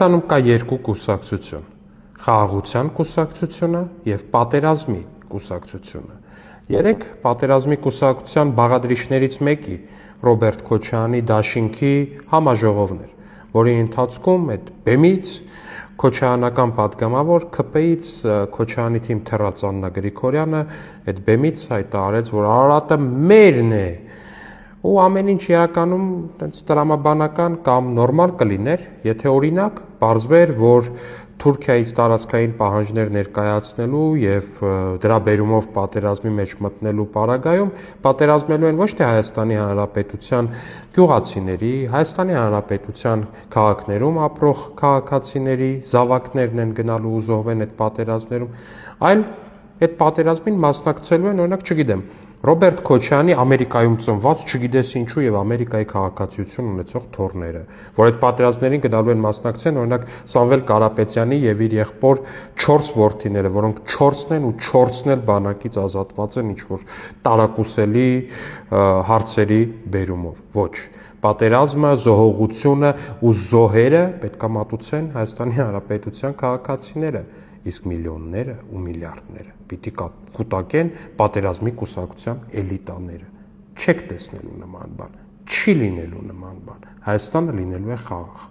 Հայաստանում կա երկու կուսակցություն՝ խաղաղության կուսակցությունը և պատերազմի կուսակցությունը։ Երեք պատերազմի կուսակցության բաղադրիչներից մեկի Ռոբերտ Քոչարյանի դաշինքի համաժողովն էր, որի ընթացքում այդ բեմից քոչարյանական պատգամավոր ՔՊ-ից Քոչարյանի թիմ թռած Աննա Գրիգորյանը այդ բեմից հայտարարեց, որ Արարատը մերն է, ու ամեն ինչ իրականում տրամաբանական կամ նորմալ կլիներ, եթե օրինակ պարզվեր, որ Թուրքիայից տարածքային պահանջներ ներկայացնելու և դրա բերումով պատերազմի մեջ մտնելու պարագայում պատերազմելու են ոչ թե Հայաստանի Հանրապետության գյուղացիների, Հայաստանի Հանրապետության քաղաքներում ապրող քաղաքացիների զավակներն են գնալու ու զոհվեն այդ պատերազմներում, այլ այդ պատերազմին մասնակցելու են, օրինակ, չգիտեմ, Ռոբերտ Քոչարյանի Ամերիկայում ծնված, չգիտես ինչու եւ Ամերիկայի քաղաքացիություն ունեցող թոռները, որ այդ պատերազմներին գնալու են մասնակցեն, օրինակ Սամվել Կարապետյանի եւ իր եղբոր 4 որդիները, որոնք 4-ն են ու 4-ն էլ բանակից ազատված են ինչ-որ տարակուսելի հարցերի բերումով։ Ոչ, պատերազմը, զոհողությունը ու զոհերը պետք է մատուցեն Հայաստանի Հանրապետության քաղաքացիները, իսկ միլիոնները ու միլիարդները պիտի կուտակեն պատերազմի կուսակցության էլիտաները։ Չեք տեսնելու նման բան, չի լինելու նման բան, Հայաստանը լինելու է խաղաղ։